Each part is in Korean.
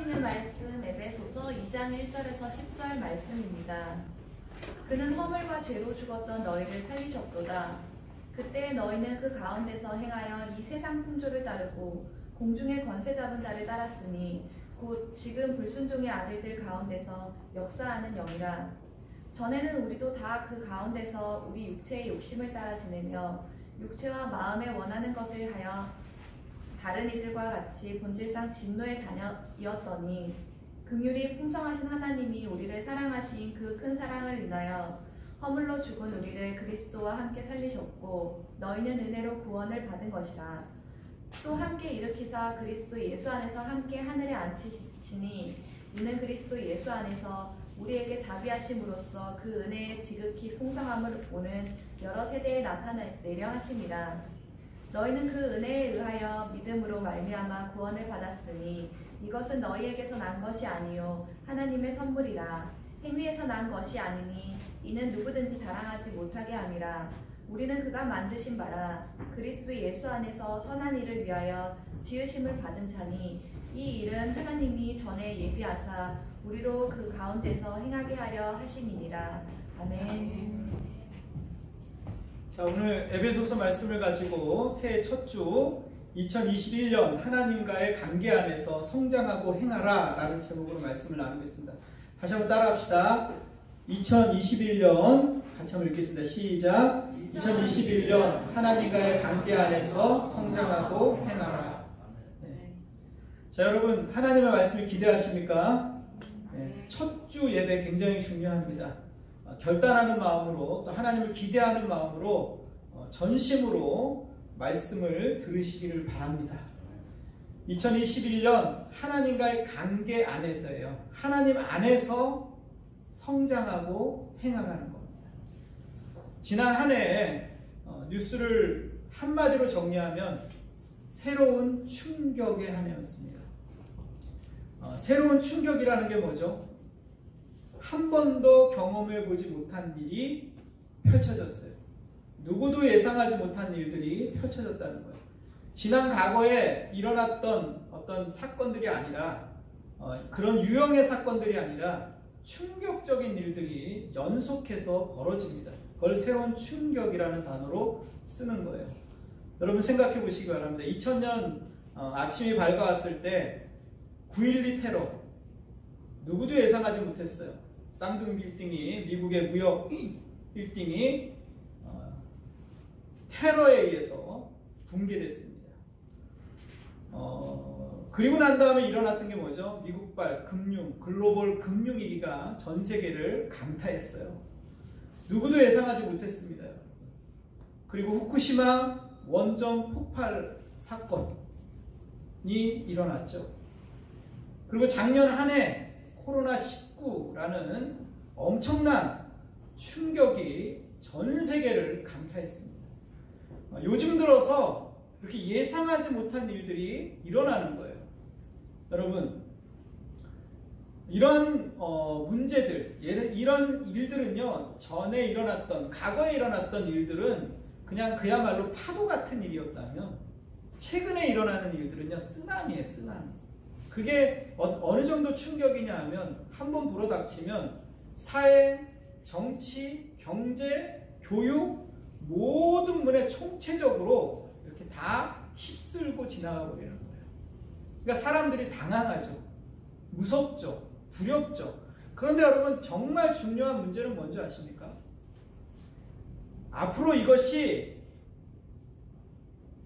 하나님의 말씀 에베소서 2장 1절에서 10절 말씀입니다. 그는 허물과 죄로 죽었던 너희를 살리셨도다. 그때 너희는 그 가운데서 행하여 이 세상 풍조를 따르고 공중의 권세 잡은 자를 따랐으니 곧 지금 불순종의 아들들 가운데서 역사하는 영이라. 전에는 우리도 다 그 가운데서 우리 육체의 욕심을 따라 지내며 육체와 마음에 원하는 것을 하여 다른 이들과 같이 본질상 진노의 자녀이었더니 긍휼이 풍성하신 하나님이 우리를 사랑하신 그 큰 사랑을 인하여 허물로 죽은 우리를 그리스도와 함께 살리셨고 너희는 은혜로 구원을 받은 것이라. 또 함께 일으키사 그리스도 예수 안에서 함께 하늘에 앉히시니 이는 그리스도 예수 안에서 우리에게 자비하심으로써 그 은혜의 지극히 풍성함을 보는 여러 세대에 나타내려 하심이라. 너희는 그 은혜에 의하여 믿음으로 말미암아 구원을 받았으니 이것은 너희에게서 난 것이 아니요 하나님의 선물이라. 행위에서 난 것이 아니니 이는 누구든지 자랑하지 못하게 함이라. 우리는 그가 만드신 바라 그리스도 예수 안에서 선한 일을 위하여 지으심을 받은 자니 이 일은 하나님이 전에 예비하사 우리로 그 가운데서 행하게 하려 하심이니라. 아멘. 자, 오늘 에베소서 말씀을 가지고 새해 첫 주 2021년 하나님과의 관계 안에서 성장하고 행하라 라는 제목으로 말씀을 나누겠습니다. 다시 한번 따라합시다. 2021년 같이 한번 읽겠습니다. 시작. 2021년 하나님과의 관계 안에서 성장하고 행하라. 네. 자, 여러분 하나님의 말씀을 기대하십니까? 네. 첫 주 예배 굉장히 중요합니다. 결단하는 마음으로 또 하나님을 기대하는 마음으로 전심으로 말씀을 들으시기를 바랍니다. 2021년 하나님과의 관계 안에서예요. 하나님 안에서 성장하고 행하라는 겁니다. 지난 한 해 뉴스를 한마디로 정리하면 새로운 충격의 한 해였습니다. 새로운 충격이라는 게 뭐죠? 한 번도 경험해보지 못한 일이 펼쳐졌어요. 누구도 예상하지 못한 일들이 펼쳐졌다는 거예요. 지난 과거에 일어났던 어떤 사건들이 아니라 그런 유형의 사건들이 아니라 충격적인 일들이 연속해서 벌어집니다. 그걸 새로운 충격이라는 단어로 쓰는 거예요. 여러분 생각해 보시기 바랍니다. 2000년 아침이 밝아왔을 때 9.12 테러 누구도 예상하지 못했어요. 쌍둥이 빌딩이 미국의 무역 빌딩이 테러에 의해서 붕괴됐습니다. 그리고 난 다음에 일어났던 게 뭐죠? 미국발 금융, 글로벌 금융위기가 전 세계를 강타했어요. 누구도 예상하지 못했습니다. 그리고 후쿠시마 원전 폭발 사건이 일어났죠. 그리고 작년 한 해 코로나19라는 엄청난 충격이 전 세계를 강타했습니다. 요즘 들어서 이렇게 예상하지 못한 일들이 일어나는 거예요. 여러분, 이런 문제들, 이런 일들은요, 전에 일어났던, 과거에 일어났던 일들은 그냥 그야말로 파도 같은 일이었다면 최근에 일어나는 일들은요, 쓰나미예요, 쓰나미. 그게 어느 정도 충격이냐 하면 한번 불어닥치면 사회, 정치, 경제, 교육 모든 면에 총체적으로 이렇게 다 휩쓸고 지나가 버리는 거예요. 그러니까 사람들이 당황하죠. 무섭죠. 두렵죠. 그런데 여러분 정말 중요한 문제는 뭔지 아십니까? 앞으로 이것이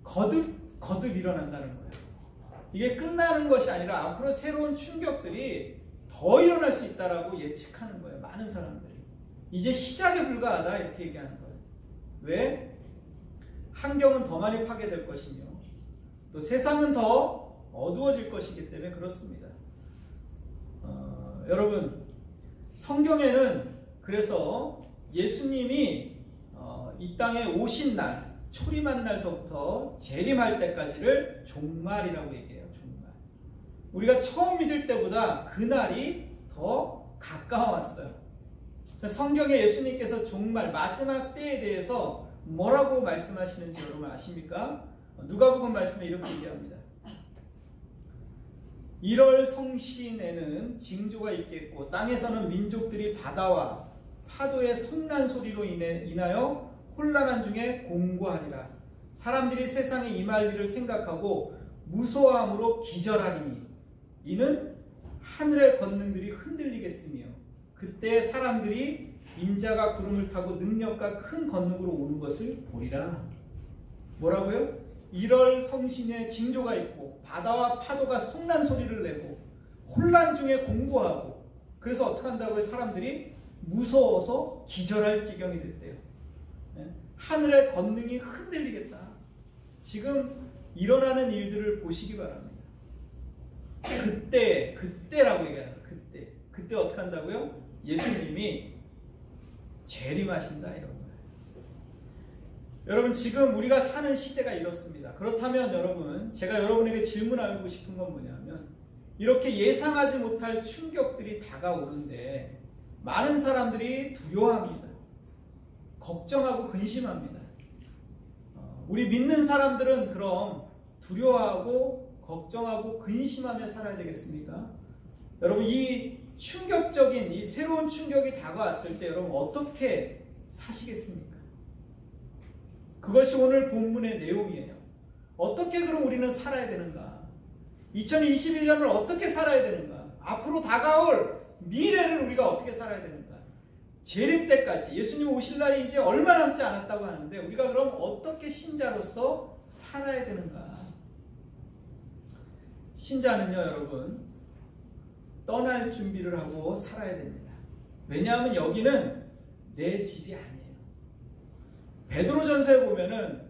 거듭 일어난다는 거예요. 이게 끝나는 것이 아니라 앞으로 새로운 충격들이 더 일어날 수 있다라고 예측하는 거예요. 많은 사람들이. 이제 시작에 불과하다 이렇게 얘기하는 거예요. 왜? 환경은 더 많이 파괴될 것이며 또 세상은 더 어두워질 것이기 때문에 그렇습니다. 여러분 성경에는 그래서 예수님이 이 땅에 오신 날 초림한 날서부터 재림할 때까지를 종말이라고 얘기해요. 종말. 우리가 처음 믿을 때보다 그날이 더 가까워왔어요. 성경에 예수님께서 종말 마지막 때에 대해서 뭐라고 말씀하시는지 여러분 아십니까? 누가복음 말씀에 이렇게 얘기합니다. 1월 성신에는 징조가 있겠고 땅에서는 민족들이 바다와 파도의 성난 소리로 인하여 혼란한 중에 공고하리라. 사람들이 세상에 임할 일을 생각하고 무서워함으로 기절하리니 이는 하늘의 권능들이 흔들리겠으며 그때 사람들이 인자가 구름을 타고 능력과 큰 권능으로 오는 것을 보리라. 뭐라고요? 1월 성신의 징조가 있고 바다와 파도가 성난 소리를 내고 혼란 중에 공고하고 그래서 어떻게 한다고요? 사람들이 무서워서 기절할 지경이 됐대요. 하늘의 권능이 흔들리겠다. 지금 일어나는 일들을 보시기 바랍니다. 그때라고 얘기하는 거예요. 그때 어떻게 한다고요? 예수님이 재림하신다 이런 거예요. 여러분 지금 우리가 사는 시대가 이렇습니다. 그렇다면 여러분 제가 여러분에게 질문하고 싶은 건 뭐냐면 이렇게 예상하지 못할 충격들이 다가오는데 많은 사람들이 두려워합니다. 걱정하고 근심합니다. 우리 믿는 사람들은 그럼 두려워하고 걱정하고 근심하며 살아야 되겠습니까? 여러분 이 충격적인 이 새로운 충격이 다가왔을 때 여러분 어떻게 사시겠습니까? 그것이 오늘 본문의 내용이에요. 어떻게 그럼 우리는 살아야 되는가? 2021년을 어떻게 살아야 되는가? 앞으로 다가올 미래를 우리가 어떻게 살아야 되는가? 재림 때까지 예수님 오실 날이 이제 얼마 남지 않았다고 하는데 우리가 그럼 어떻게 신자로서 살아야 되는가? 신자는요 여러분 떠날 준비를 하고 살아야 됩니다. 왜냐하면 여기는 내 집이 아니에요. 베드로전서에 보면은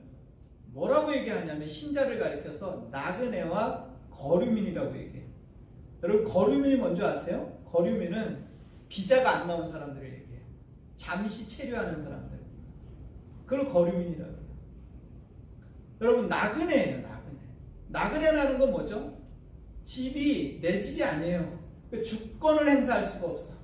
뭐라고 얘기하냐면 신자를 가리켜서 나그네와 거류민이라고 얘기해요. 여러분 거류민이 뭔지 아세요? 거류민은 비자가 안 나온 사람들을 얘기해요. 잠시 체류하는 사람들. 그걸 거류민이라고 해요. 여러분 나그네예요. 나그네라는 건 뭐죠? 집이 내 집이 아니에요. 주권을 행사할 수가 없어.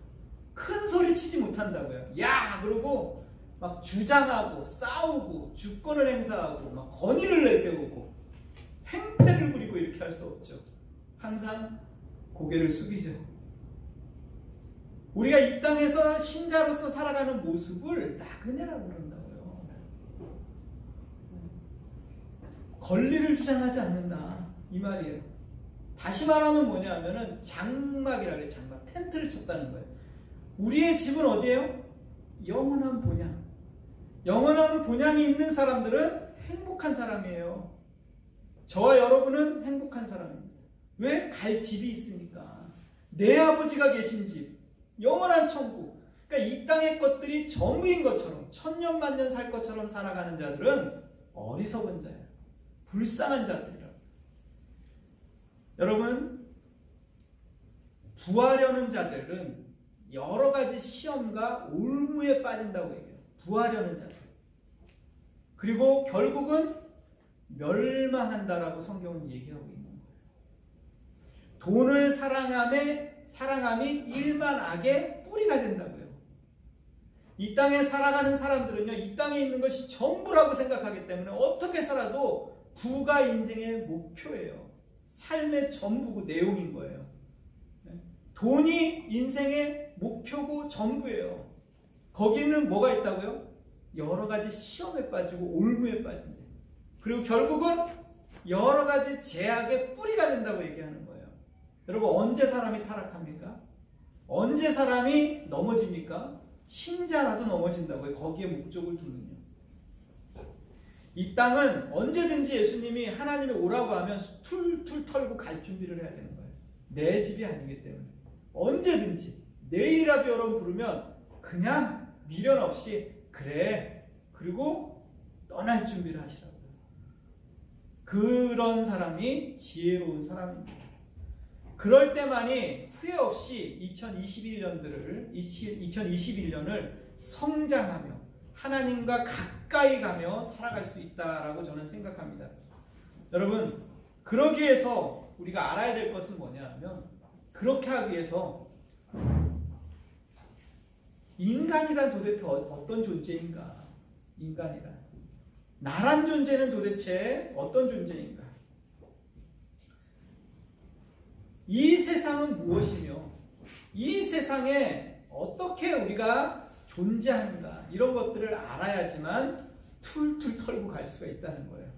큰 소리 치지 못한다고요. 야! 그러고 막 주장하고 싸우고 주권을 행사하고 막 권위를 내세우고 행패를 부리고 이렇게 할 수 없죠. 항상 고개를 숙이죠. 우리가 이 땅에서 신자로서 살아가는 모습을 나그네라고 그런다고요. 권리를 주장하지 않는다 이 말이에요. 다시 말하면 뭐냐면은 장막이라 그래요. 장막. 텐트를 쳤다는 거예요. 우리의 집은 어디예요? 영원한 본향. 영원한 본향이 있는 사람들은 행복한 사람이에요. 저와 여러분은 행복한 사람입니다. 왜? 갈 집이 있으니까. 내 아버지가 계신 집. 영원한 천국. 그러니까 이 땅의 것들이 전부인 것처럼 천년 만년 살 것처럼 살아가는 자들은 어리석은 자예요. 불쌍한 자들이라고. 여러분 부하려는 자들은 여러 가지 시험과 올무에 빠진다고 얘기해요. 부하려는 자들. 그리고 결국은 멸망한다라고 성경은 얘기하고 있는 거예요. 돈을 사랑함이 일반 악의 뿌리가 된다고요. 이 땅에 살아가는 사람들은요, 이 땅에 있는 것이 전부라고 생각하기 때문에 어떻게 살아도 부가 인생의 목표예요. 삶의 전부고 내용인 거예요. 돈이 인생의 목표고 전부예요. 거기는 뭐가 있다고요? 여러 가지 시험에 빠지고 올무에 빠진대. 그리고 결국은 여러 가지 제약의 뿌리가 된다고 얘기하는 거예요. 여러분 언제 사람이 타락합니까? 언제 사람이 넘어집니까? 신자라도 넘어진다고요. 거기에 목적을 두면요. 이 땅은 언제든지 예수님이 하나님이 오라고 하면 툴툴 털고 갈 준비를 해야 되는 거예요. 내 집이 아니기 때문에. 언제든지 내일이라도 여러분 부르면 그냥 미련 없이 그래 그리고 떠날 준비를 하시라고요. 그런 사람이 지혜로운 사람입니다. 그럴 때만이 후회 없이 2021년을 성장하며 하나님과 가까이 가며 살아갈 수 있다라고 저는 생각합니다. 여러분 그러기 위해서 우리가 알아야 될 것은 뭐냐면 그렇게 하기 위해서 인간이란 도대체 어떤 존재인가? 인간이란 나란 존재는 도대체 어떤 존재인가? 이 세상은 무엇이며 이 세상에 어떻게 우리가 존재하는가 이런 것들을 알아야지만 툴툴 털고 갈 수가 있다는 거예요.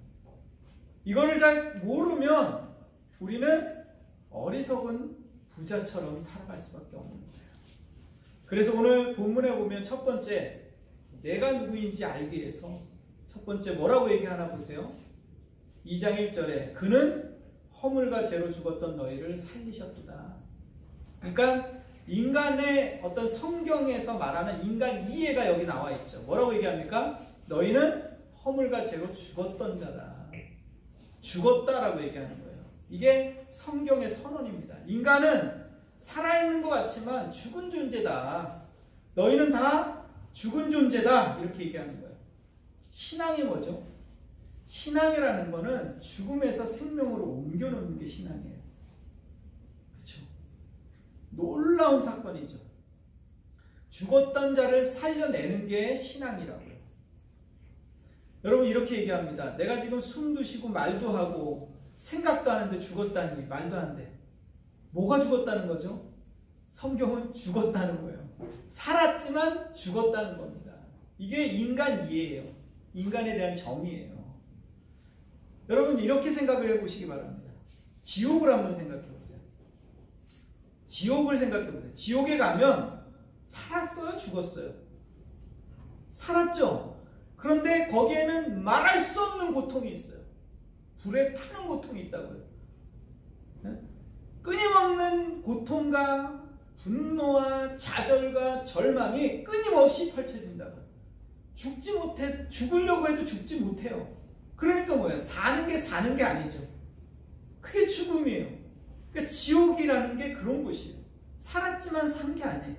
이거를 잘 모르면 우리는 어리석은 부자처럼 살아갈 수밖에 없는 거예요. 그래서 오늘 본문에 보면 첫 번째 내가 누구인지 알기 위해서 첫 번째 뭐라고 얘기하나 보세요. 2장 1절에 그는 허물과 죄로 죽었던 너희를 살리셨도다. 그러니까 인간의 어떤 성경에서 말하는 인간 이해가 여기 나와 있죠. 뭐라고 얘기합니까? 너희는 허물과 죄로 죽었던 자다. 죽었다라고 얘기하는 거예요. 이게 성경의 선언입니다. 인간은 살아있는 것 같지만 죽은 존재다. 너희는 다 죽은 존재다. 이렇게 얘기하는 거예요. 신앙이 뭐죠? 신앙이라는 거는 죽음에서 생명으로 옮겨놓는 게 신앙이에요. 그렇죠? 놀라운 사건이죠. 죽었던 자를 살려내는 게 신앙이라고요. 여러분 이렇게 얘기합니다. 내가 지금 숨도 쉬고 말도 하고 생각도 하는데 죽었다니 말도 안 돼. 뭐가 죽었다는 거죠? 성경은 죽었다는 거예요. 살았지만 죽었다는 겁니다. 이게 인간 이해예요. 인간에 대한 정의예요. 여러분 이렇게 생각을 해보시기 바랍니다. 지옥을 한번 생각해 보세요. 지옥을 생각해 보세요. 지옥에 가면 살았어요? 죽었어요? 살았죠? 그런데 거기에는 말할 수 없는 고통이 있어요. 불에 타는 고통이 있다고요. 끊임없는 고통과 분노와 좌절과 절망이 끊임없이 펼쳐진다고요. 죽지 못해, 죽으려고 해도 죽지 못해요. 그러니까 뭐예요? 사는 게 아니죠. 그게 죽음이에요. 그러니까 지옥이라는 게 그런 곳이에요. 살았지만 산 게 아니에요.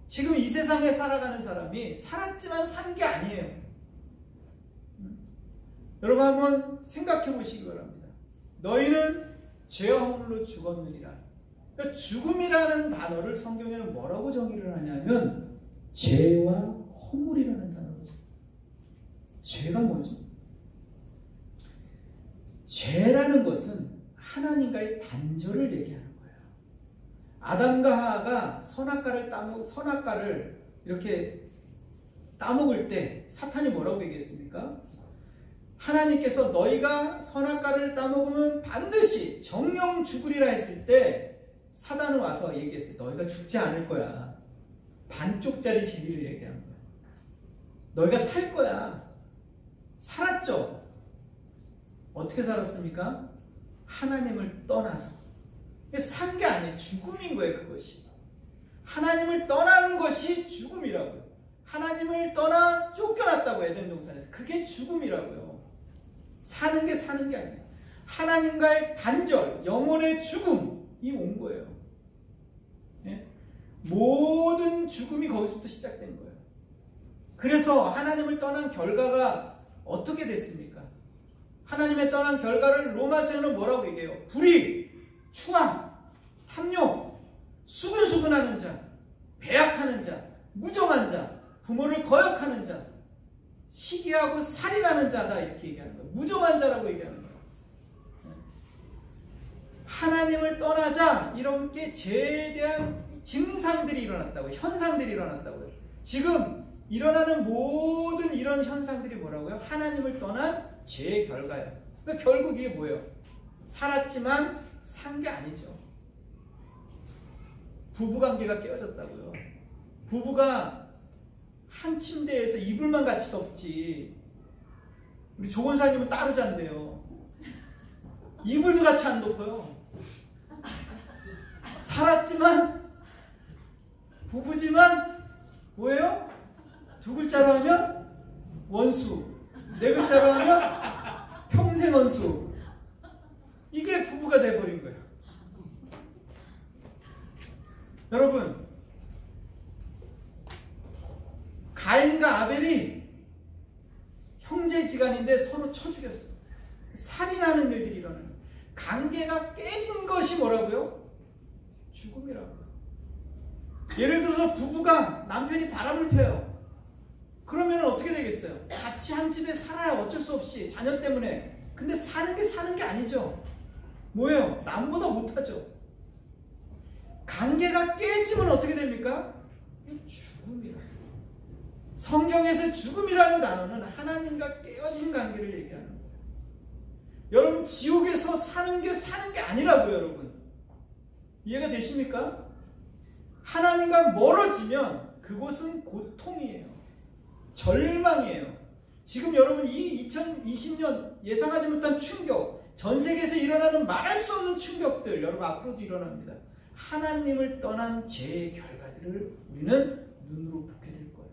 지금 이 세상에 살아가는 사람이 살았지만 산 게 아니에요. 여러분 한번 생각해 보시기 바랍니다. 너희는 죄와 허물로 죽었느니라. 그러니까 죽음이라는 단어를 성경에는 뭐라고 정의를 하냐면 죄와 허물이라는 단어죠. 죄가 뭐죠? 죄라는 것은 하나님과의 단절을 얘기하는 거예요. 아담과 하와가 선악과를 이렇게 따먹을 때 사탄이 뭐라고 얘기했습니까? 하나님께서 너희가 선악과를 따먹으면 반드시 정령 죽으리라 했을 때 사단은 와서 얘기했어요. 너희가 죽지 않을 거야. 반쪽짜리 진리를 얘기한 거야. 너희가 살 거야. 살았죠? 어떻게 살았습니까? 하나님을 떠나서. 산 게 아니에요. 죽음인 거예요. 그것이. 하나님을 떠나는 것이 죽음이라고요. 하나님을 떠나 쫓겨났다고 에덴 동산에서. 그게 죽음이라고요. 사는 게 아니에요. 하나님과의 단절, 영혼의 죽음이 온 거예요. 예? 모든 죽음이 거기서부터 시작된 거예요. 그래서 하나님을 떠난 결과가 어떻게 됐습니까? 하나님의 떠난 결과를 로마서에는 뭐라고 얘기해요? 불의, 추함, 탐욕, 수근수근하는 자, 배약하는 자, 무정한 자, 부모를 거역하는 자, 시기하고 살인하는 자다 이렇게 얘기하는 거예요. 무정한 자라고 얘기하는 거예요. 하나님을 떠나자 이런 게 죄에 대한 증상들이 일어났다고요. 현상들이 일어났다고요. 지금 일어나는 모든 이런 현상들이 뭐라고요? 하나님을 떠난 죄의 결과예요. 그러니까 결국 이게 뭐예요? 살았지만 산 게 아니죠. 부부관계가 깨어졌다고요. 부부가 한 침대에서 이불만 같이 덮지. 우리 조건사님은 따로 잔대요. 이불도 같이 안 덮어요. 살았지만 부부지만 뭐예요? 두 글자로 하면 원수, 네 글자로 하면 평생 원수. 이게 부부가 돼버린 거예요. 여러분, 가인과 아벨이 형제지간인데 서로 쳐 죽였어요. 살인하는 일들이 일어나요. 관계가 깨진 것이 뭐라고요? 죽음이라고요. 예를 들어서 부부가 남편이 바람을 펴요. 그러면 어떻게 되겠어요? 같이 한 집에 살아야 어쩔 수 없이 자녀 때문에. 근데 사는 게 아니죠. 뭐예요? 남보다 못하죠. 관계가 깨지면 어떻게 됩니까? 이게 죽음이라. 성경에서 죽음이라는 단어는 하나님과 깨어진 관계를 얘기하는 거예요. 여러분, 지옥에서 사는 게 아니라고요, 여러분. 이해가 되십니까? 하나님과 멀어지면 그곳은 고통이에요. 절망이에요. 지금 여러분 이 2020년 예상하지 못한 충격, 전 세계에서 일어나는 말할 수 없는 충격들, 여러분 앞으로도 일어납니다. 하나님을 떠난 죄의 결과들을 우리는 눈으로 보게 될 거예요.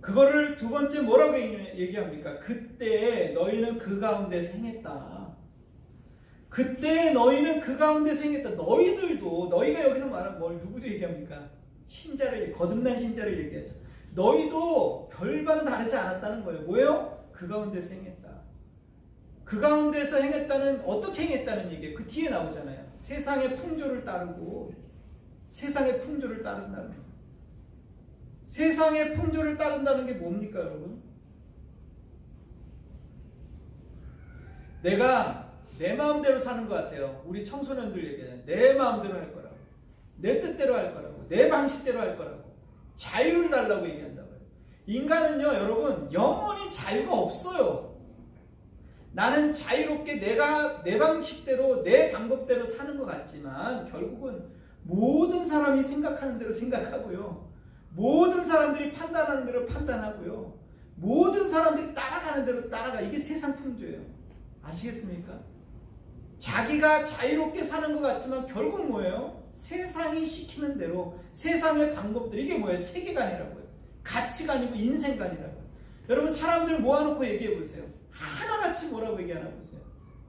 그거를 두 번째 뭐라고 얘기합니까? 그때 너희는 그 가운데서 행했다. 그때 너희는 그 가운데서 행했다. 너희들도, 너희가 여기서 말하면 뭘 누구도 얘기합니까? 신자를, 거듭난 신자를 얘기하죠. 너희도 별반 다르지 않았다는 거예요. 뭐예요? 그 가운데서 행했다. 그 가운데서 행했다는, 어떻게 행했다는 얘기예요. 그 뒤에 나오잖아요. 세상의 풍조를 따르고, 세상의 풍조를 따른다는 거예요. 세상의 풍조를 따른다는 게 뭡니까, 여러분? 내가 내 마음대로 사는 것 같아요. 우리 청소년들 얘기하잖아요. 내 마음대로 할 거라고. 내 뜻대로 할 거라고. 내 방식대로 할 거라고. 자유를 달라고 얘기한다고요. 인간은요, 여러분, 영원히 자유가 없어요. 나는 자유롭게 내가 내 방식대로, 내 방법대로 사는 것 같지만 결국은 모든 사람이 생각하는 대로 생각하고요. 모든 사람들이 판단하는 대로 판단하고요. 모든 사람들이 따라가는 대로 따라가. 이게 세상 풍조예요. 아시겠습니까? 자기가 자유롭게 사는 것 같지만 결국 뭐예요? 세상이 시키는 대로, 세상의 방법들, 이게 뭐예요? 세계관이라고요. 가치관이고 인생관이라고요. 여러분, 사람들 모아놓고 얘기해 보세요. 하나같이 뭐라고 얘기하나 보세요.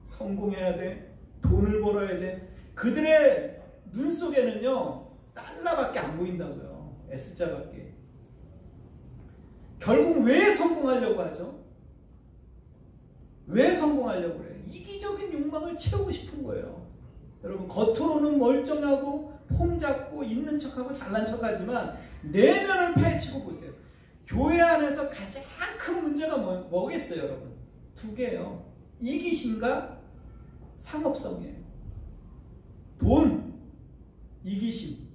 성공해야 돼. 돈을 벌어야 돼. 그들의 눈 속에는요, 달러밖에 안 보인다고요. S자밖에. 결국 왜 성공하려고 하죠? 왜 성공하려고 그래요? 이기적인 욕망을 채우고 싶은 거예요. 여러분, 겉으로는 멀쩡하고 폼 잡고 있는 척하고 잘난 척하지만 내면을 파헤치고 보세요. 교회 안에서 가장 큰 문제가 뭐겠어요, 여러분? 두 개예요. 이기심과 상업성이에요. 돈, 이기심.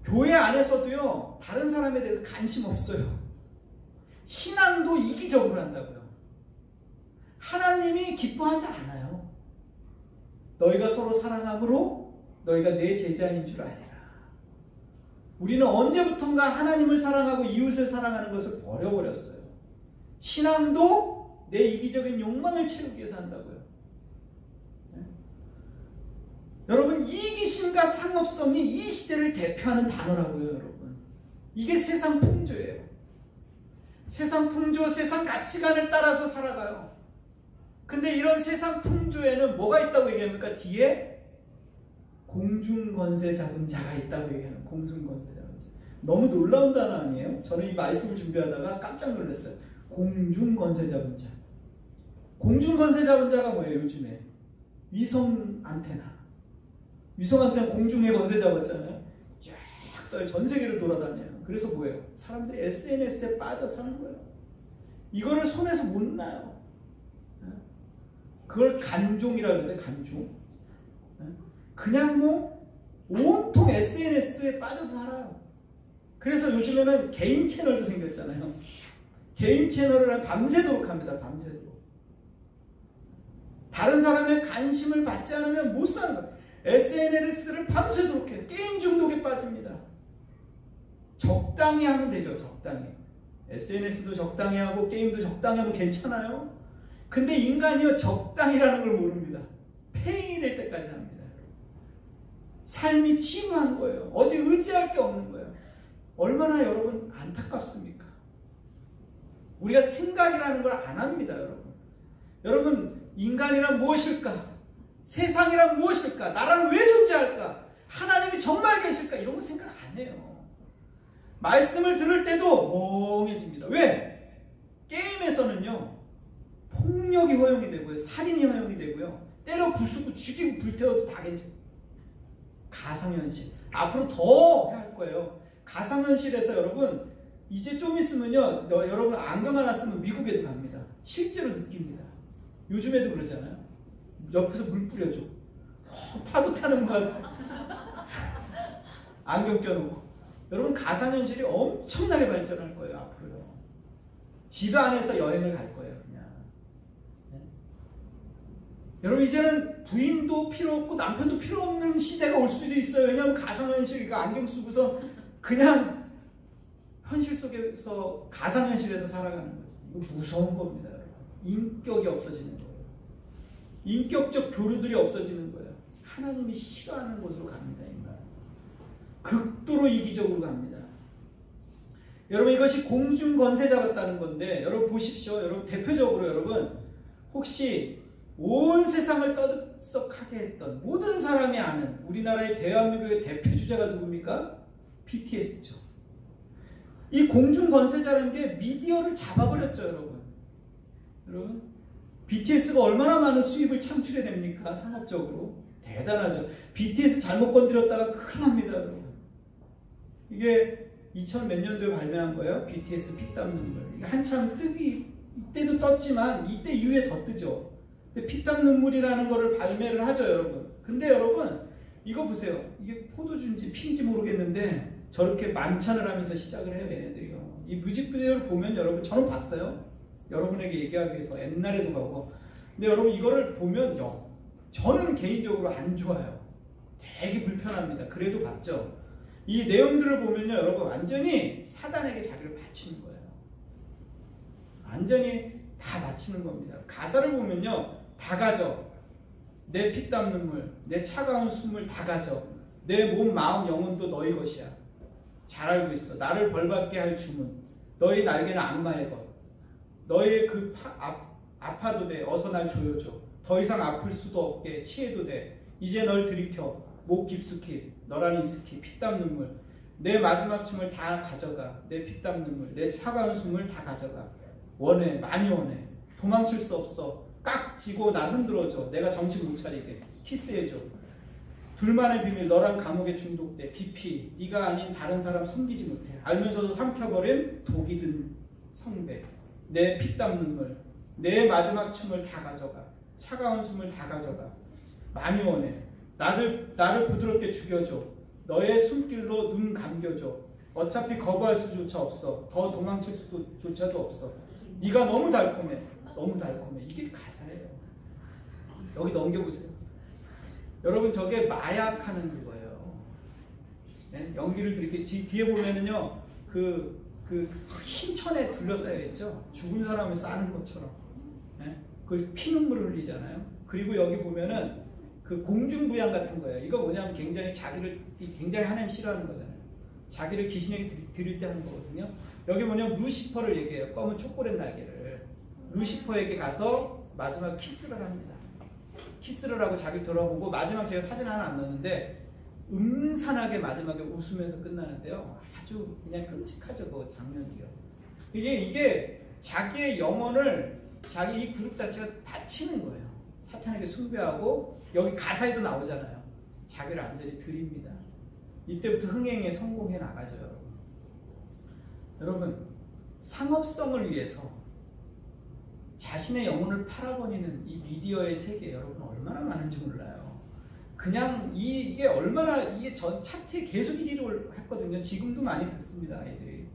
교회 안에서도요, 다른 사람에 대해서 관심 없어요. 신앙도 이기적으로 한다고요. 하나님이 기뻐하지 않아요. 너희가 서로 사랑함으로 너희가 내 제자인 줄 알리라. 우리는 언제부턴가 하나님을 사랑하고 이웃을 사랑하는 것을 버려버렸어요. 신앙도 내 이기적인 욕망을 채우기 위해서 한다고요. 네? 여러분, 이기심과 상업성이 이 시대를 대표하는 단어라고요, 여러분. 이게 세상 풍조예요. 세상 풍조, 세상 가치관을 따라서 살아가요. 근데 이런 세상 풍조에는 뭐가 있다고 얘기합니까? 뒤에 공중권세 잡은 자가 있다고 얘기하는, 공중권세 잡은 자. 너무 놀라운 단어 아니에요? 저는 이 말씀을 준비하다가 깜짝 놀랐어요. 공중권세 잡은 자. 공중권세 잡은 자가 뭐예요, 요즘에? 위성 안테나. 위성 안테나 공중에 권세 잡았잖아요. 쫙 전 세계를 돌아다녀요. 그래서 뭐예요? 사람들이 SNS에 빠져 사는 거예요. 이거를 손에서 못 놔요. 그걸 간종이라고 그러는데, 간종. 그냥 뭐 온통 SNS에 빠져서 살아요. 그래서 요즘에는 개인 채널도 생겼잖아요. 개인 채널을 밤새도록 합니다. 밤새도록. 다른 사람의 관심을 받지 않으면 못 사는 거예요. SNS를 밤새도록 해요. 게임 중독에 빠집니다. 적당히 하면 되죠. 적당히. SNS도 적당히 하고 게임도 적당히 하면 괜찮아요. 근데 인간이요, 적당이라는 걸 모릅니다. 폐인이 될 때까지 합니다. 삶이 치부한 거예요. 어디 의지할 게 없는 거예요. 얼마나 여러분 안타깝습니까? 우리가 생각이라는 걸 안 합니다, 여러분. 여러분, 인간이란 무엇일까? 세상이란 무엇일까? 나라는 왜 존재할까? 하나님이 정말 계실까? 이런 거 생각 안 해요. 말씀을 들을 때도 멍해집니다. 왜? 게임에서는요, 폭력이 허용이 되고요, 살인이 허용이 되고요, 때려 부수고 죽이고 불태워도 다 괜찮아요. 가상현실. 앞으로 더 할 거예요. 가상현실에서 여러분, 이제 좀 있으면요, 여러분 안경 하나 쓰면 미국에도 갑니다. 실제로 느낍니다. 요즘에도 그러잖아요. 옆에서 물 뿌려줘. 파도 타는 것 같아. 안경 껴놓고. 여러분 가상현실이 엄청나게 발전할 거예요. 앞으로요. 집 안에서 여행을 갈 거예요. 그냥. 네? 여러분 이제는 부인도 필요 없고 남편도 필요 없는 시대가 올 수도 있어요. 왜냐하면 가상현실 안경 쓰고서 그냥 현실 속에서 가상현실에서 살아가는 거죠. 이거 무서운 겁니다. 여러분. 인격이 없어지는 거예요. 인격적 교류들이 없어지는 거예요. 하나님이 싫어하는 곳으로 갑니다. 인간. 극도로 이기적으로 갑니다. 여러분 이것이 공중 권세 잡았다는 건데 여러분 보십시오. 여러분 대표적으로 여러분 혹시 온 세상을 떠들썩하게 했던 모든 사람이 아는 우리나라의 대한민국의 대표 주자가 누굽니까? BTS죠. 이 공중 권세자라는 게 미디어를 잡아버렸죠. 여러분 BTS가 얼마나 많은 수입을 창출해냅니까? 상업적으로 대단하죠. BTS 잘못 건드렸다가 큰일 납니다. 여러분. 이게 2000 몇 년도에 발매한 거예요. BTS 피땀 눈물. 이게 한참 뜨기 이때도 떴지만 이때 이후에 더 뜨죠. 근데 피땀 눈물이라는 거를 발매를 하죠. 여러분. 근데 여러분 이거 보세요. 이게 포도주인지 핀지 모르겠는데 저렇게 만찬을 하면서 시작을 해요. 얘네들이요. 이 뮤직비디오를 보면 여러분 저는 봤어요. 여러분에게 얘기하기 위해서 옛날에도 가고. 근데 여러분 이거를 보면 저는 개인적으로 안 좋아요. 되게 불편합니다. 그래도 봤죠. 이 내용들을 보면요. 여러분 완전히 사단에게 자기를 바치는 거예요. 완전히 다 바치는 겁니다. 가사를 보면요. 다 가져. 내 피땀 눈물, 내 차가운 숨을 다 가져. 내 몸, 마음, 영혼도 너희 것이야. 잘 알고 있어. 나를 벌받게 할 주문. 너희 날개는 악마의 것. 너의 그 아파도 돼. 어서 날 조여줘. 더 이상 아플 수도 없게 치해도 돼. 이제 널 들이켜. 목 깊숙이. 너란 이스키. 피땀 눈물. 내 마지막 춤을 다 가져가. 내 피땀 눈물. 내 차가운 숨을 다 가져가. 원해. 많이 원해. 도망칠 수 없어. 깍 쥐고 날 흔들어줘. 내가 정신 못 차리게. 키스해줘. 둘만의 비밀. 너란 감옥에 중독돼. 비피. 네가 아닌 다른 사람 섬기지 못해. 알면서도 삼켜버린 독이 든 성배. 내 피땀 눈물. 내 마지막 춤을 다 가져가. 차가운 숨을 다 가져가. 많이 원해. 나를 부드럽게 죽여줘. 너의 숨길로 눈 감겨줘. 어차피 거부할 수조차 없어. 더 도망칠 수조차도 없어. 네가 너무 달콤해. 너무 달콤해. 이게 가사예요. 여기 넘겨보세요. 여러분 저게 마약하는 거예요. 네? 연기를 드릴게요. 뒤에 보면은요. 그 흰 천에 둘러싸여 있죠. 죽은 사람을 싸는 것처럼. 네? 그 피눈물을 흘리잖아요. 그리고 여기 보면은 그 공중부양 같은 거예요. 이거 뭐냐면 굉장히 하나님 싫어하는 거잖아요. 자기를 귀신에게 드릴 때 하는 거거든요. 여기 뭐냐면 루시퍼를 얘기해요. 검은 촉고렛 날개를. 루시퍼에게 가서 마지막 키스를 합니다. 키스를 하고 자기를 돌아보고 마지막 제가 사진 하나 안 넣었는데 음산하게 마지막에 웃으면서 끝나는데요. 아주 그냥 끔찍하죠. 그 장면이요. 이게 자기의 영혼을 자기 이 그룹 자체가 바치는 거예요. 사탄에게 숭배하고 여기 가사에도 나오잖아요. 자기를 완전히 드립니다. 이때부터 흥행에 성공해 나가죠. 여러분 상업성을 위해서 자신의 영혼을 팔아버리는 이 미디어의 세계 여러분 얼마나 많은지 몰라요. 그냥 이게 얼마나 이게 전 차트에 계속 1위를 했거든요. 지금도 많이 듣습니다. 아이들이.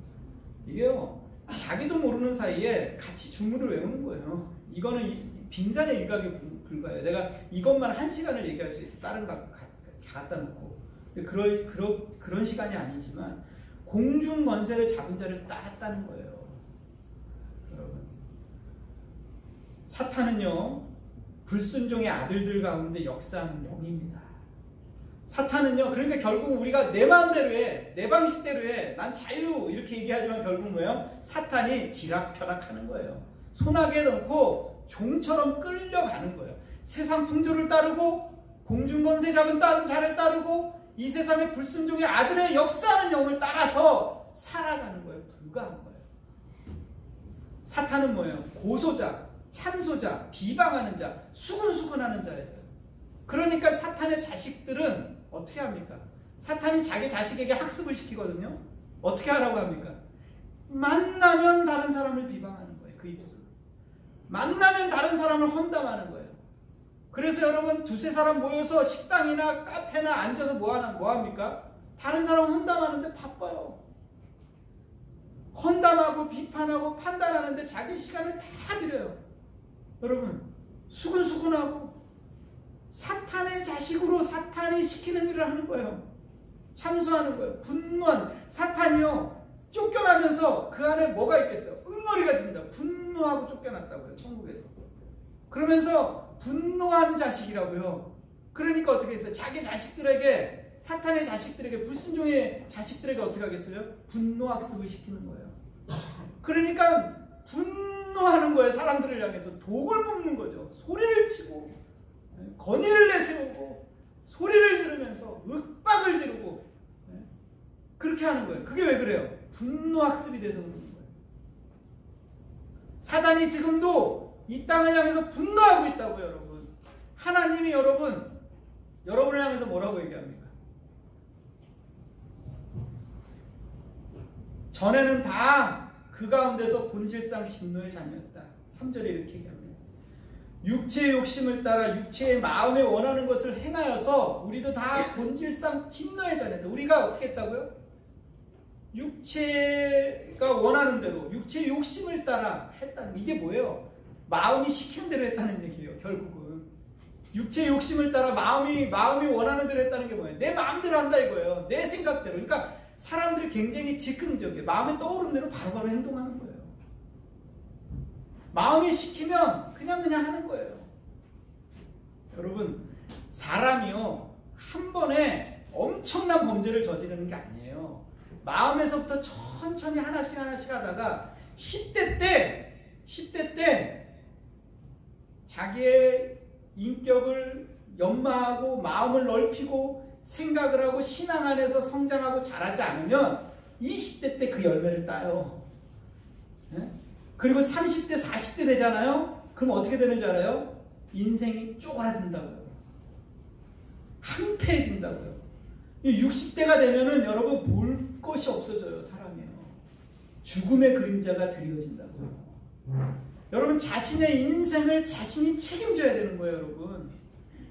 이게요. 자기도 모르는 사이에 같이 주문을 외우는 거예요. 이거는 빙산의 일각에 불과해요. 내가 이것만 1시간을 얘기할 수 있어요. 다른 거 갖다 놓고. 근데 그런 시간이 아니지만 공중 권세를 잡은 자를 따랐다는 거예요. 여러분. 사탄은요. 불순종의 아들들 가운데 역사하는 영입니다. 사탄은요. 그러니까 결국 우리가 내 마음대로 해. 내 방식대로 해. 난 자유 이렇게 얘기하지만 결국 뭐예요? 사탄이 지락펴락하는 거예요. 손아귀에 넣고 종처럼 끌려가는 거예요. 세상 풍조를 따르고 공중권세 잡은 자를 따르고 이 세상의 불순종의 아들의 역사하는 영을 따라서 살아가는 거예요. 불가한 거예요. 사탄은 뭐예요? 고소자, 참소자, 비방하는 자, 수근수근하는 자예요. 그러니까 사탄의 자식들은 어떻게 합니까? 사탄이 자기 자식에게 학습을 시키거든요. 어떻게 하라고 합니까? 만나면 다른 사람을 비방하는 거예요. 그 입술. 만나면 다른 사람을 험담하는 거예요. 그래서 여러분 두세 사람 모여서 식당이나 카페나 앉아서 뭐 합니까? 다른 사람 헌담하는데 바빠요. 헌담하고 비판하고 판단하는데 자기 시간을 다 들여요. 여러분 수근수근하고 사탄의 자식으로 사탄이 시키는 일을 하는 거예요. 참수하는 거예요. 분노한 사탄이요. 쫓겨나면서 그 안에 뭐가 있겠어요? 응어리가 진다. 분노하고 쫓겨났다고요. 천국에서. 그러면서 분노한 자식이라고요. 그러니까 어떻게 했어요? 자기 자식들에게 사탄의 자식들에게 불순종의 자식들에게 어떻게 하겠어요? 분노학습을 시키는 거예요. 그러니까 분노하는 거예요. 사람들을 향해서 독을 뿜는 거죠. 소리를 치고 건의를 내세우고 소리를 지르면서 윽박을 지르고 그렇게 하는 거예요. 그게 왜 그래요? 분노학습이 돼서 그러는 거예요. 사단이 지금도 이 땅을 향해서 분노하고 있다고요. 여러분. 하나님이 여러분을 향해서 뭐라고 얘기합니까? 전에는 다 그 가운데서 본질상 진노의 자녀였다. 3절에 이렇게 얘기합니다. 육체의 욕심을 따라 육체의 마음에 원하는 것을 행하여서 우리도 다 본질상 진노의 자녀였다. 우리가 어떻게 했다고요? 육체가 원하는 대로 육체의 욕심을 따라 했다는 이게 뭐예요? 마음이 시키는 대로 했다는 얘기예요. 결국은 육체의 욕심을 따라 마음이 원하는 대로 했다는 게 뭐예요? 내 마음대로 한다 이거예요. 내 생각대로. 그러니까 사람들이 굉장히 즉흥적이에요. 마음에 떠오르는 대로 바로바로 행동하는 거예요. 마음이 시키면 그냥 하는 거예요. 여러분 사람이요 한 번에 엄청난 범죄를 저지르는 게 아니에요. 마음에서부터 천천히 하나씩 하다가 10대 때 자기의 인격을 연마하고 마음을 넓히고 생각을 하고 신앙 안에서 성장하고 자라지 않으면 20대 때 그 열매를 따요. 그리고 30대 40대 되잖아요. 그럼 어떻게 되는 줄 알아요? 인생이 쪼그라든다고요. 한패해진다고요. 60대가 되면은 여러분 볼 것이 없어져요. 사람이요. 죽음의 그림자가 드리워진다고요. 여러분 자신의 인생을 자신이 책임져야 되는 거예요.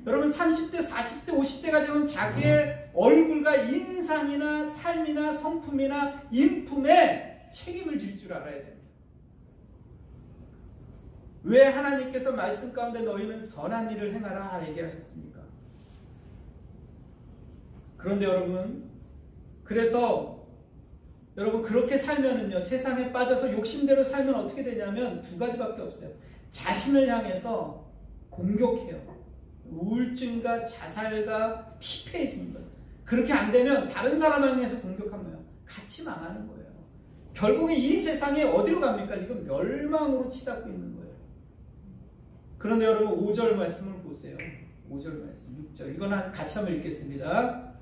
여러분 30대 40대 50대가 되면 자기의 얼굴과 인상이나 삶이나 성품이나 인품에 책임을 질 줄 알아야 됩니다. 왜 하나님께서 말씀 가운데 너희는 선한 일을 행하라 얘기하셨습니까? 그런데 그래서 여러분 그렇게 살면은요 세상에 빠져서 욕심대로 살면 어떻게 되냐면 두 가지밖에 없어요. 자신을 향해서 공격해요. 우울증과 자살과 피폐해지는 거예요. 그렇게 안 되면 다른 사람을 향해서 공격하면 같이 망하는 거예요. 결국에 이 세상이 어디로 갑니까? 지금 멸망으로 치닫고 있는 거예요. 그런데 여러분 5절 말씀을 보세요. 5절 말씀 6절 이거는 같이 한번 읽겠습니다.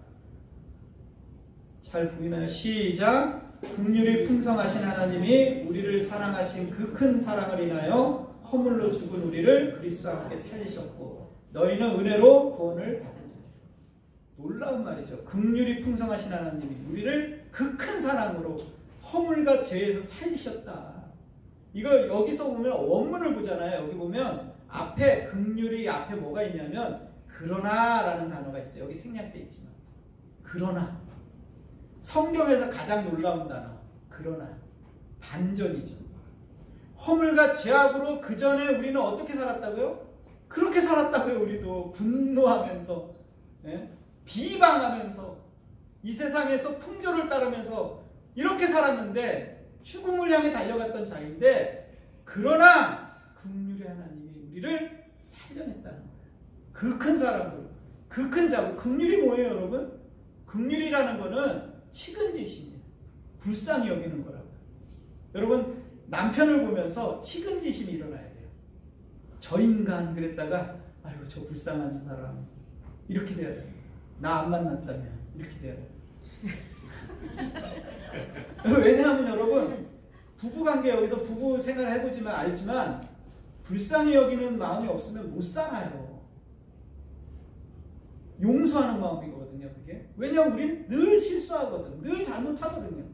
잘 보이나요? 시작. 긍휼이 풍성하신 하나님이 우리를 사랑하신 그 큰 사랑을 인하여 허물로 죽은 우리를 그리스도와 함께 살리셨고 너희는 은혜로 구원을 받은 자라. 놀라운 말이죠. 긍휼이 풍성하신 하나님이 우리를 그 큰 사랑으로 허물과 죄에서 살리셨다. 이거 여기서 보면 원문을 보잖아요. 여기 보면 앞에 긍휼이 앞에 뭐가 있냐면 그러나라는 단어가 있어요. 여기 생략되어 있지만 그러나 성경에서 가장 놀라운 단어 그러나 반전이죠. 허물과 죄악으로 그 전에 우리는 어떻게 살았다고요? 그렇게 살았다고요. 우리도 분노하면서 비방하면서 이 세상에서 풍조를 따르면서 이렇게 살았는데 죽음을 향해 달려갔던 자인데 그러나 긍휼의 하나님이 우리를 살려냈다는 거예요. 그 큰 사랑으로 그 큰 자고 긍휼이 뭐예요 여러분? 긍휼이라는 거는 측은지심이에요. 불쌍히 여기는 거라고요. 여러분 남편을 보면서 측은지심이 일어나야 돼요. 저 인간 그랬다가 아이고 저 불쌍한 사람 이렇게 돼야 돼요. 나 안 만났다면 이렇게 돼야 돼요. 왜냐하면 여러분 부부관계 여기서 부부 생활을 해보지만 알지만 불쌍히 여기는 마음이 없으면 못 살아요. 용서하는 마음이거든요 그게. 왜냐하면 우린 늘 실수하거든. 늘 잘못하거든요.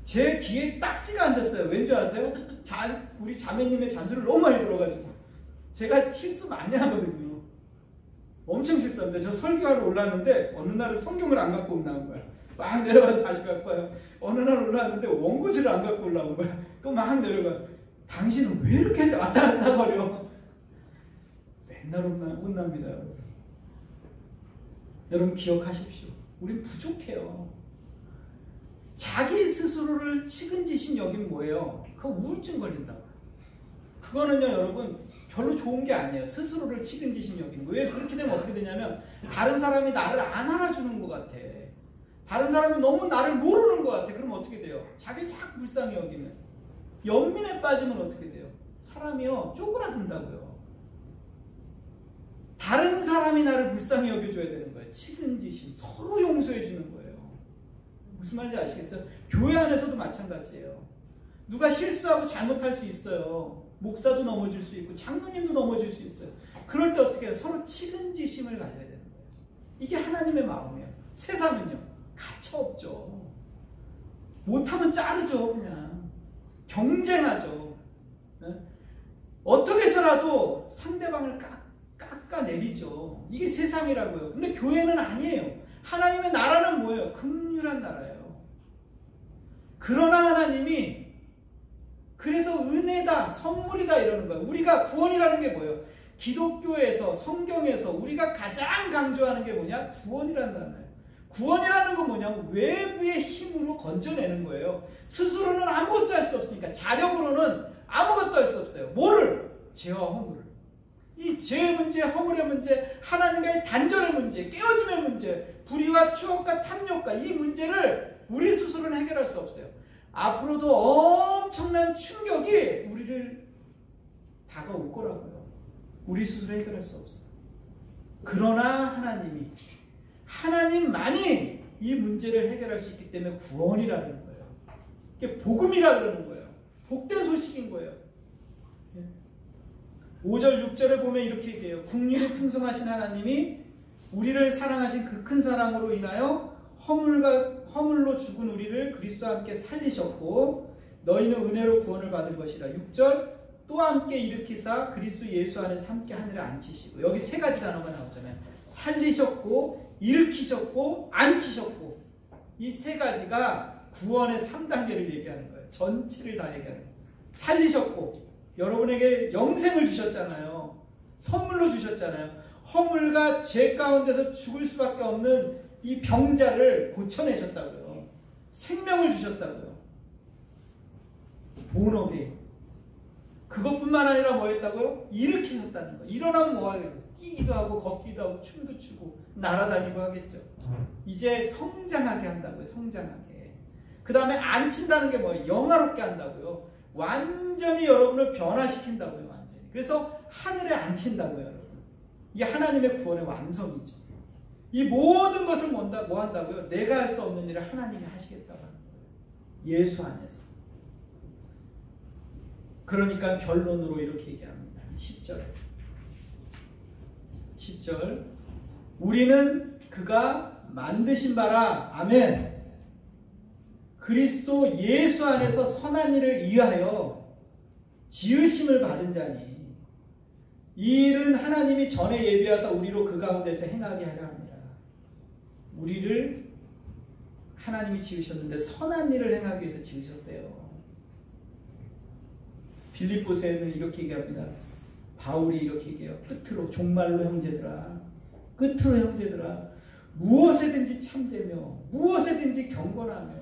제 귀에 딱지가 앉았어요. 왠지 아세요? 우리 자매님의 잔소리를 너무 많이 들어가지고 제가 실수 많이 하거든요. 엄청 실수합니다. 저 설교하러 올랐는데 어느 날은 성경을 안 갖고 올라온 거야. 막 내려가서 다시 갖고 와요. 어느 날 올라왔는데 원고지를 안 갖고 올라온 거야. 또 막 내려가. 당신은 왜 이렇게 왔다 갔다 거려? 맨날 혼납니다. 여러분 기억하십시오. 우린 부족해요. 자기 스스로를 측은지심 여기면 뭐예요? 그거 우울증 걸린다고요. 그거는요 여러분 별로 좋은 게 아니에요. 스스로를 측은지심 여기는 거. 왜 그렇게 되면 어떻게 되냐면 다른 사람이 나를 안 알아주는 것 같아. 다른 사람이 너무 나를 모르는 것 같아. 그럼 어떻게 돼요? 자기를 자꾸 불쌍히 여기면. 연민에 빠지면 어떻게 돼요? 사람이요 쪼그라든다고요. 다른 사람이 나를 불쌍히 여겨줘야 되는 거예요. 측은지심, 서로 용서해 주는 거예요. 무슨 말인지 아시겠어요? 교회 안에서도 마찬가지예요. 누가 실수하고 잘못할 수 있어요. 목사도 넘어질 수 있고 장로님도 넘어질 수 있어요. 그럴 때 어떻게 해요? 서로 측은지심을 가져야 되는 거예요. 이게 하나님의 마음이에요. 세상은요 가차 없죠. 못하면 자르죠. 그냥 경쟁하죠. 네? 어떻게 해서라도 상대방을 깎아내리죠. 이게 세상이라고요. 근데 교회는 아니에요. 하나님의 나라는 뭐예요? 긍휼한 나라예요. 그러나 하나님이 그래서 은혜다, 선물이다 이러는 거예요. 우리가 구원이라는 게 뭐예요? 기독교에서, 성경에서 우리가 가장 강조하는 게 뭐냐? 구원이라는 단어예요. 구원이라는 건 뭐냐면 외부의 힘으로 건져내는 거예요. 스스로는 아무것도 할 수 없으니까. 자력으로는 아무것도 할 수 없어요. 뭐를? 죄와 허물을. 이 죄의 문제, 허물의 문제, 하나님과의 단절의 문제, 깨어짐의 문제, 불의와 추억과 탐욕과 이 문제를 우리 스스로는 해결할 수 없어요. 앞으로도 엄청난 충격이 우리를 다가올 거라고요. 우리 스스로 해결할 수 없어요. 그러나 하나님만이 이 문제를 해결할 수 있기 때문에 구원이라는 거예요. 이게 복음이라는 거예요. 복된 소식인 거예요. 5절 6절에 보면 이렇게 얘기해요. 국률이 풍성하신 하나님이 우리를 사랑하신 그 큰 사랑으로 인하여 허물로 죽은 우리를 그리스도와 함께 살리셨고 너희는 은혜로 구원을 받은 것이라. 6절 또 함께 일으키사 그리스도 예수 안에서 함께 하늘에 앉히시고. 여기 세 가지 단어가 나오잖아요. 살리셨고 일으키셨고 앉히셨고. 이 세 가지가 구원의 3단계를 얘기하는 거예요. 전체를 다 얘기하는 거예요. 살리셨고 여러분에게 영생을 주셨잖아요. 선물로 주셨잖아요. 허물과 죄 가운데서 죽을 수밖에 없는 이 병자를 고쳐내셨다고요. 생명을 주셨다고요. 본업이. 그것뿐만 아니라 뭐 했다고요? 일으키셨다는 거예요. 일어나면 뭐 하겠어요? 뛰기도 하고 걷기도 하고 춤도 추고 날아다니고 하겠죠. 이제 성장하게 한다고요. 성장하게. 그 다음에 앉힌다는 게 뭐예요? 영화롭게 한다고요. 완전히 여러분을 변화시킨다고요. 완전히. 그래서 하늘에 앉힌다고요. 여러분. 이게 하나님의 구원의 완성이죠. 이 모든 것을 뭐 한다고요? 내가 할 수 없는 일을 하나님이 하시겠다고 하는 거예요. 예수 안에서. 그러니까 결론으로 이렇게 얘기합니다. 10절 우리는 그가 만드신 바라. 아멘. 그리스도 예수 안에서 선한 일을 위하여 지으심을 받은 자니 이 일은 하나님이 전에 예비하사 우리로 그 가운데서 행하게 하려 합니다. 우리를 하나님이 지으셨는데 선한 일을 행하기 위해서 지으셨대요. 빌립보서에는 이렇게 얘기합니다. 바울이 이렇게 얘기해요. 끝으로 종말로 형제들아, 끝으로 형제들아, 무엇에든지 참되며 무엇에든지 경건하며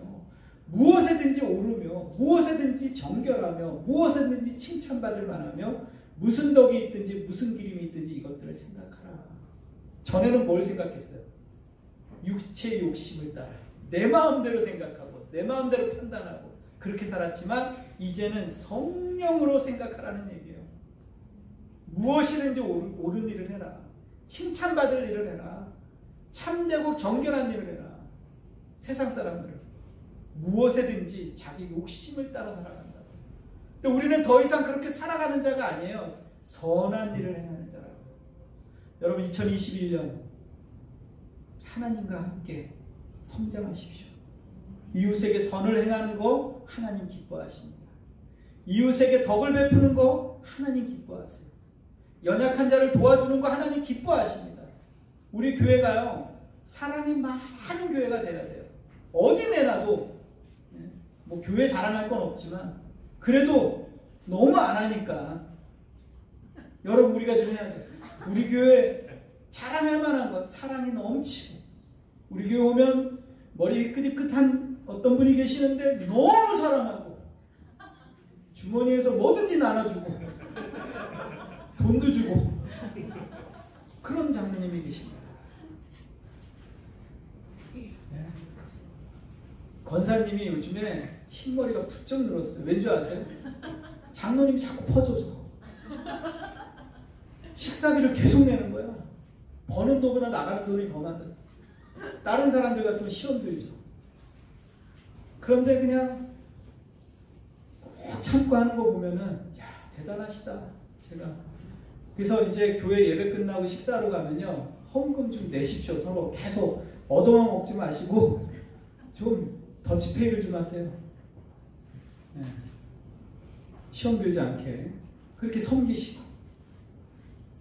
무엇에든지 오르며 무엇에든지 정결하며 무엇에든지 칭찬받을 만하며 무슨 덕이 있든지 무슨 기림이 있든지 이것들을 생각하라. 전에는 뭘 생각했어요? 육체의 욕심을 따라 내 마음대로 생각하고 내 마음대로 판단하고 그렇게 살았지만 이제는 성령으로 생각하라는 얘기예요. 무엇이든지 옳은 일을 해라. 칭찬받을 일을 해라. 참되고 정결한 일을 해라. 세상 사람들은 무엇에든지 자기 욕심을 따라 살아간다. 근데 우리는 더 이상 그렇게 살아가는 자가 아니에요. 선한 일을 행하는 자라고. 여러분 2021년 하나님과 함께 성장하십시오. 이웃에게 선을 행하는 거 하나님 기뻐하십니다. 이웃에게 덕을 베푸는 거 하나님 기뻐하세요. 연약한 자를 도와주는 거 하나님 기뻐하십니다. 우리 교회가요, 사랑이 많은 교회가 돼야 돼요. 어디 내놔도, 뭐 교회 자랑할 건 없지만, 그래도 너무 안 하니까, 여러분 우리가 좀 해야 돼요. 우리 교회 자랑할 만한 것, 사랑이 넘치고, 우리 교회 오면 머리 끄덕끄덕한 어떤 분이 계시는데 너무 사랑하고, 주머니에서 뭐든지 나눠주고, 돈도 주고, 그런 장로님이 계신다. 권사님이 요즘에 흰머리가 부쩍 늘었어요. 왠지 아세요? 장로님이 자꾸 퍼줘서 식사비를 계속 내는 거야. 버는 돈보다 나가는 돈이 더 많다. 다른 사람들 같으면 시험 들죠. 그런데 그냥 꾹 참고 하는 거 보면은 야, 대단하시다. 제가 그래서 이제 교회 예배 끝나고 식사하러 가면요, 헌금 좀 내십시오. 서로 계속 얻어만 먹지 마시고 좀 더치페이를 좀 하세요. 네. 시험 들지 않게 그렇게 섬기시고,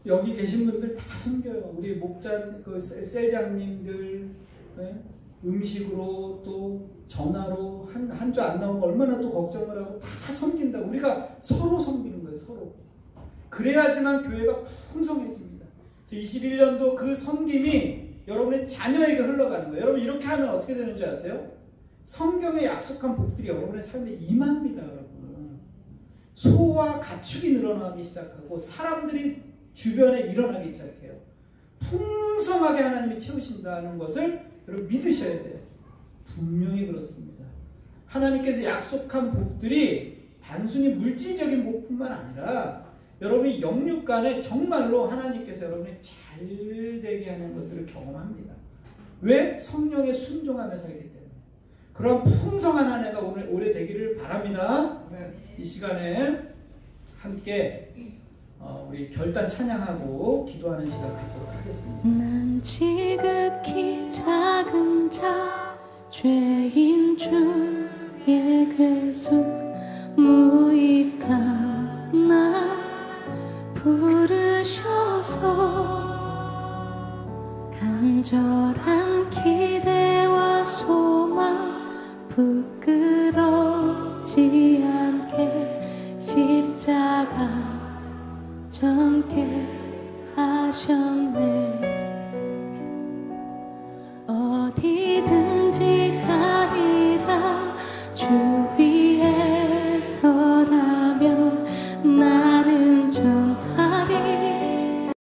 여기 계신 분들 다 섬겨요. 우리 목자, 그 셀장님들, 네? 음식으로 또 전화로 한 주 안 나오면 얼마나 또 걱정을 하고 다 섬긴다. 우리가 서로 섬기는 거예요. 서로. 그래야지만 교회가 풍성해집니다. 그래서 21년도 그 섬김이 여러분의 자녀에게 흘러가는 거예요. 여러분 이렇게 하면 어떻게 되는 줄 아세요? 성경에 약속한 복들이 여러분의 삶에 임합니다. 여러분. 소와 가축이 늘어나기 시작하고 사람들이 주변에 일어나기 시작해요. 풍성하게 하나님이 채우신다는 것을 여러분 믿으셔야 돼요. 분명히 그렇습니다. 하나님께서 약속한 복들이 단순히 물질적인 복뿐만 아니라 여러분이 영육간에 정말로 하나님께서 여러분이 잘 되게 하는 것들을 경험합니다. 왜? 성령에 순종하며 살기 때문에. 그런 풍성한 한 해가 올해 되기를 바랍니다. 이 시간에 함께 우리 결단 찬양하고 기도하는 시간 갖도록 하겠습니다. 난 지극히 작은 자 죄인 중에 괴수 무익한 나 부르셔서 간절한 기대와 소망 부끄럽지 않게 십자가 전게 하셨네.